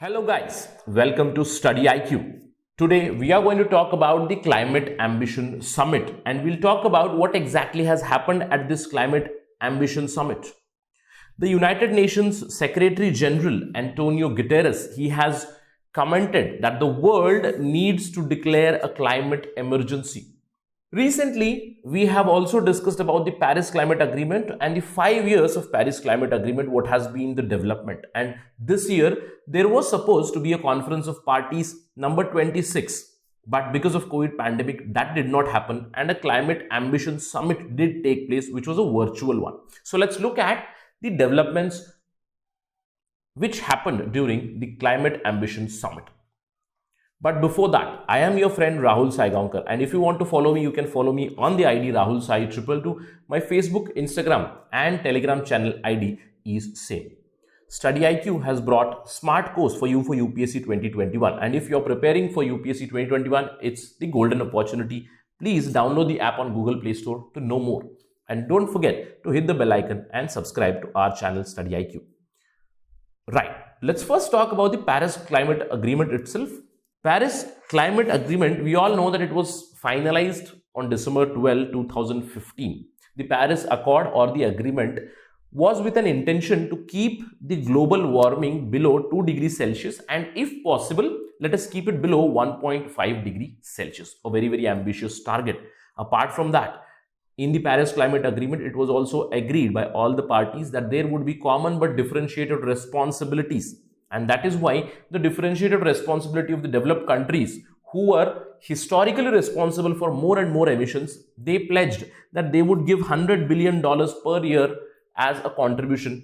Hello guys, welcome to StudyIQ. Today we are going to talk about the Climate Ambition Summit and we'll talk about what exactly has happened at this Climate Ambition Summit. The United Nations Secretary General Antonio Guterres, he has commented that the world needs to declare a climate emergency. Recently, we have also discussed about the Paris Climate Agreement and the 5 years of Paris Climate Agreement, what has been the development. And this year, there was supposed to be a conference of parties number 26. But because of COVID pandemic, that did not happen. And a Climate Ambition Summit did take place, which was a virtual one. So let's look at the developments which happened during the Climate Ambition Summit. But before that, I am your friend Rahul Saigaonkar, and if you want to follow me, you can follow me on the ID Rahul Sai 222. My Facebook, Instagram and Telegram channel ID is same. StudyIQ has brought smart course for you for UPSC 2021, and if you're preparing for UPSC 2021, it's the golden opportunity. Please download the app on Google Play Store to know more. And don't forget to hit the bell icon and subscribe to our channel StudyIQ. Right, let's first talk about the Paris Climate Agreement itself. Paris Climate Agreement, we all know that it was finalized on December 12, 2015. The Paris Accord or the agreement was with an intention to keep the global warming below 2 degrees Celsius and if possible, let us keep it below 1.5 degrees Celsius, a very, very ambitious target. Apart from that, in the Paris Climate Agreement, it was also agreed by all the parties that there would be common but differentiated responsibilities. And that is why the differentiated responsibility of the developed countries who were historically responsible for more and more emissions, they pledged that they would give $100 billion per year as a contribution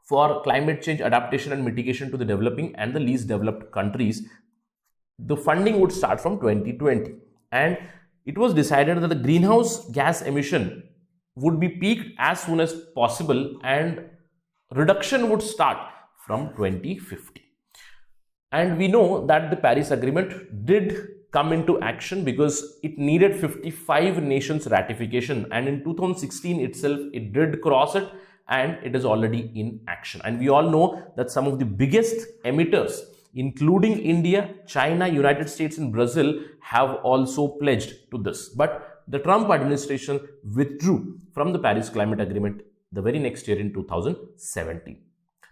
for climate change adaptation and mitigation to the developing and the least developed countries. The funding would start from 2020. And it was decided that the greenhouse gas emission would be peaked as soon as possible and reduction would start from 2050. And we know that the Paris Agreement did come into action because it needed 55 nations ratification, and in 2016 itself it did cross it and it is already in action. And we all know that some of the biggest emitters including India, China, United States and Brazil have also pledged to this. But the Trump administration withdrew from the Paris Climate Agreement the very next year in 2017.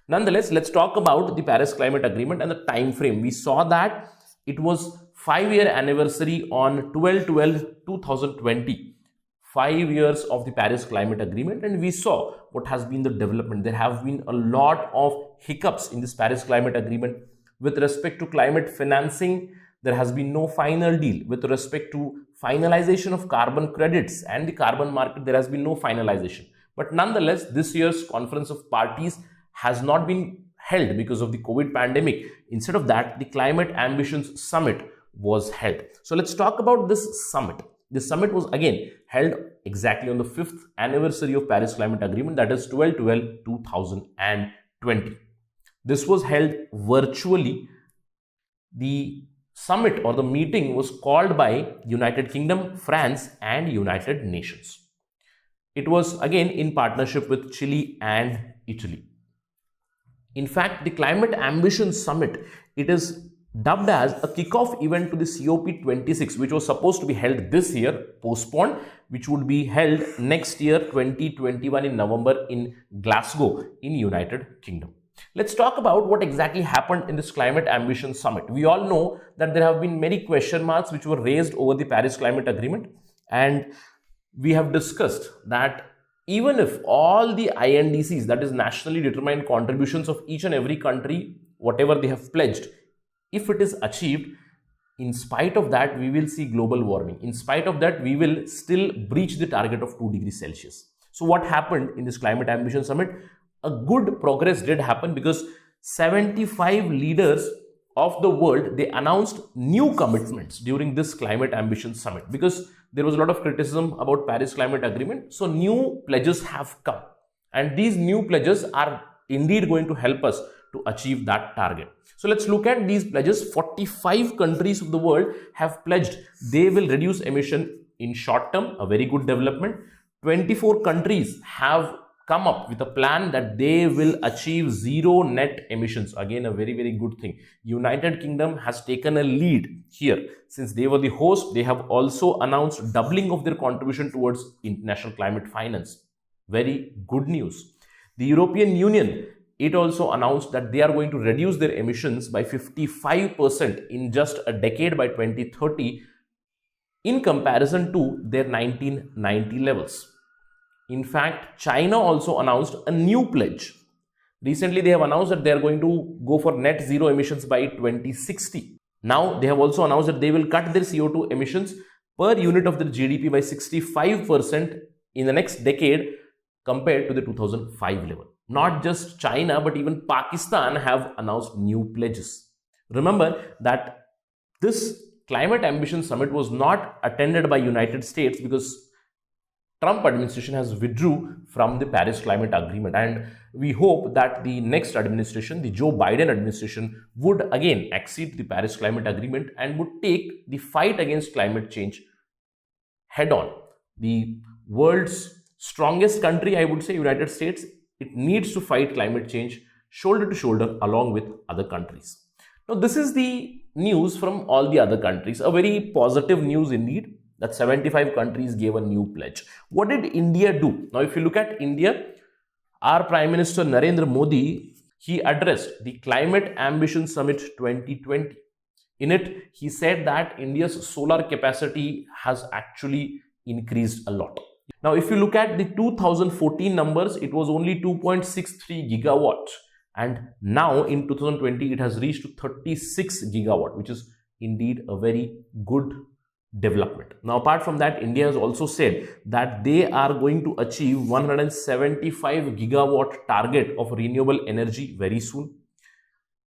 Nonetheless, let's talk about the Paris Climate Agreement and the time frame. We saw that it was 5-year anniversary on 12/12/2020. 5 years of the Paris Climate Agreement, and we saw what has been the development. There have been a lot of hiccups in this Paris Climate Agreement. With respect to climate financing, there has been no final deal. With respect to finalization of carbon credits and the carbon market, there has been no finalization. But nonetheless, this year's Conference of Parties has not been held because of the COVID pandemic. Instead of that, the Climate Ambitions Summit was held. So let's talk about this summit. This summit was again held exactly on the 5th anniversary of Paris Climate Agreement, that is 12/12/2020. This was held virtually. The summit or the meeting was called by United Kingdom, France and United Nations. It was again in partnership with Chile and Italy. In fact, the Climate Ambition Summit, it is dubbed as a kickoff event to the COP26, which was supposed to be held this year, postponed, which would be held next year, 2021 in November in Glasgow in United Kingdom. Let's talk about what exactly happened in this Climate Ambition Summit. We all know that there have been many question marks which were raised over the Paris Climate Agreement, and we have discussed that even if all the INDCs, that is nationally determined contributions of each and every country, whatever they have pledged, if it is achieved, in spite of that, we will see global warming. In spite of that, we will still breach the target of 2 degrees Celsius. So what happened in this Climate Ambition Summit? A good progress did happen because 75 leaders of the world, they announced new commitments during this Climate Ambition Summit because there was a lot of criticism about Paris Climate Agreement. So new pledges have come, and these new pledges are indeed going to help us to achieve that target. So let's look at these pledges. 45 countries of the world have pledged they will reduce emission in short term, a very good development. 24 countries have come up with a plan that they will achieve zero net emissions. Again, a very, very good thing. United Kingdom has taken a lead here. Since they were the host, they have also announced doubling of their contribution towards international climate finance. Very good news. The European Union, it also announced that they are going to reduce their emissions by 55% in just a decade by 2030 in comparison to their 1990 levels. In fact, China also announced a new pledge. Recently, they have announced that they are going to go for net zero emissions by 2060. Now, they have also announced that they will cut their CO2 emissions per unit of their GDP by 65% in the next decade compared to the 2005 level. Not just China, but even Pakistan have announced new pledges. Remember that this Climate Ambition Summit was not attended by United States because Trump administration has withdrew from the Paris Climate Agreement, and we hope that the next administration, the Joe Biden administration, would again accede the Paris Climate Agreement and would take the fight against climate change head on. The world's strongest country, I would say, United States, it needs to fight climate change shoulder to shoulder along with other countries. Now, this is the news from all the other countries, a very positive news indeed, that 75 countries gave a new pledge. What did India do? Now, if you look at India, our Prime Minister Narendra Modi, he addressed the Climate Ambition Summit 2020. In it, he said that India's solar capacity has actually increased a lot. Now, if you look at the 2014 numbers, it was only 2.63 gigawatts. And now in 2020, it has reached to 36 gigawatt, which is indeed a very good development. Now, apart from that, India has also said that they are going to achieve 175 gigawatt target of renewable energy very soon.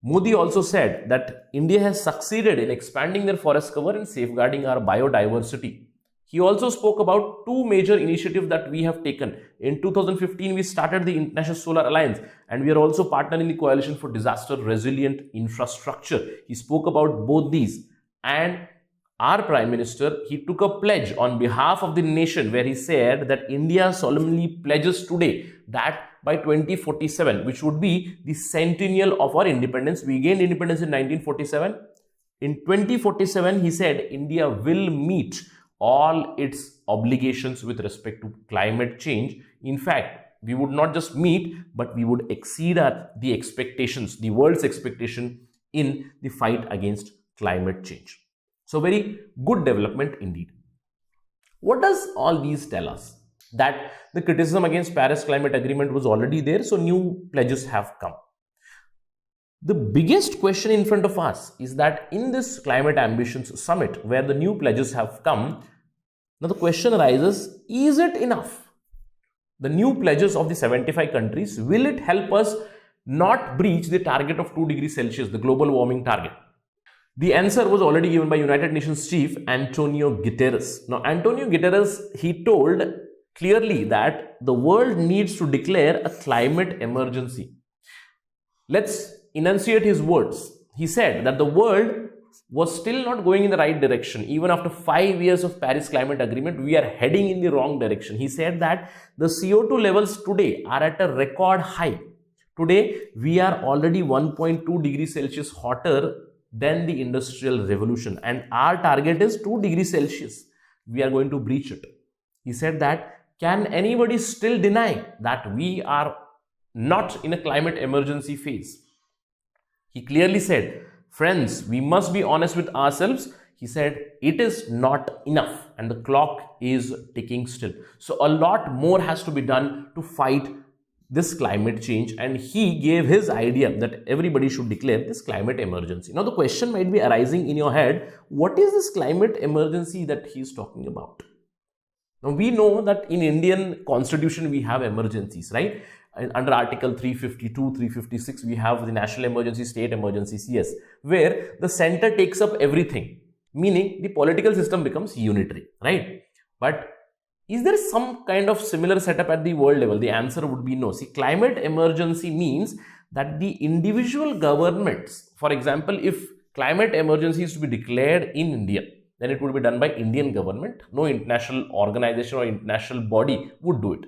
Modi also said that India has succeeded in expanding their forest cover and safeguarding our biodiversity. He also spoke about two major initiatives that we have taken. In 2015, we started the International Solar Alliance, and we are also partnering the Coalition for Disaster Resilient Infrastructure. He spoke about both these, and our Prime Minister, he took a pledge on behalf of the nation where he said that India solemnly pledges today that by 2047, which would be the centennial of our independence, we gained independence in 1947. In 2047, he said India will meet all its obligations with respect to climate change. In fact, we would not just meet, but we would exceed the expectations, the world's expectation in the fight against climate change. So, very good development indeed. What does all these tell us? That the criticism against Paris Climate Agreement was already there, so new pledges have come. The biggest question in front of us is that in this Climate Ambitions Summit, where the new pledges have come, now the question arises, is it enough? The new pledges of the 75 countries, will it help us not breach the target of 2 degrees Celsius, the global warming target? The answer was already given by United Nations Chief Antonio Guterres. Now, Antonio Guterres, he told clearly that the world needs to declare a climate emergency. Let's enunciate his words. He said that the world was still not going in the right direction. Even after 5 years of Paris Climate Agreement, we are heading in the wrong direction. He said that the CO2 levels today are at a record high. Today, we are already 1.2 degrees Celsius hotter than the Industrial Revolution, and our target is 2 degrees Celsius. We are going to breach it. He said that, can anybody still deny that we are not in a climate emergency phase? He clearly said, friends, we must be honest with ourselves. He said, it is not enough and the clock is ticking still. So a lot more has to be done to fight this climate change, and he gave his idea that everybody should declare this climate emergency. Now the question might be arising in your head, what is this climate emergency that he is talking about? Now we know that in Indian constitution we have emergencies, right? And under Article 352, 356 we have the National Emergency, State Emergency, CS, where the center takes up everything, meaning the political system becomes unitary, right? But is there some kind of similar setup at the world level? The answer would be no. See, climate emergency means that the individual governments, for example, if climate emergency is to be declared in India, then it would be done by Indian government. No international organization or international body would do it.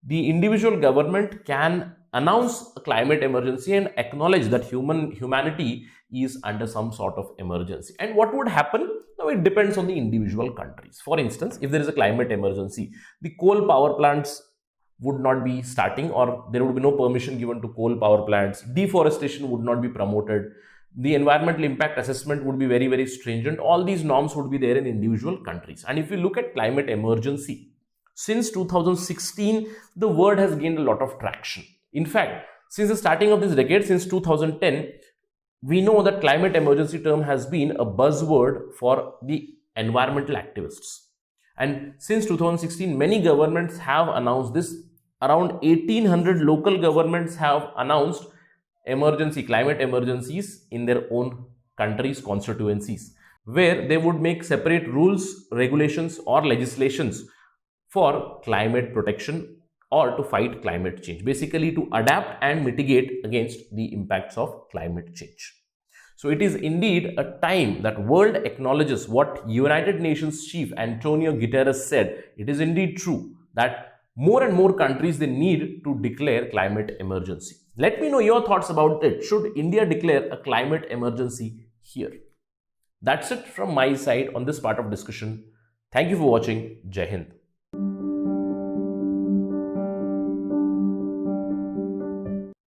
the individual government can announce a climate emergency and acknowledge that humanity is under some sort of emergency. And what would happen? Now, it depends on the individual countries. For instance, if there is a climate emergency, the coal power plants would not be starting, or there would be no permission given to coal power plants. Deforestation would not be promoted. The environmental impact assessment would be very, very stringent. All these norms would be there in individual countries. And if you look at climate emergency, since 2016, the word has gained a lot of traction. In fact, since the starting of this decade, since 2010, we know that climate emergency term has been a buzzword for the environmental activists. And since 2016, many governments have announced this. Around 1800 local governments have announced climate emergencies in their own countries, constituencies, where they would make separate rules, regulations, or legislations for climate protection or to fight climate change, basically to adapt and mitigate against the impacts of climate change. So it is indeed a time that world acknowledges what United Nations Chief Antonio Guterres said. It is indeed true that more and more countries, they need to declare climate emergency. Let me know your thoughts about it. Should India declare a climate emergency here? That's it from my side on this part of discussion. Thank you for watching. Jai Hind.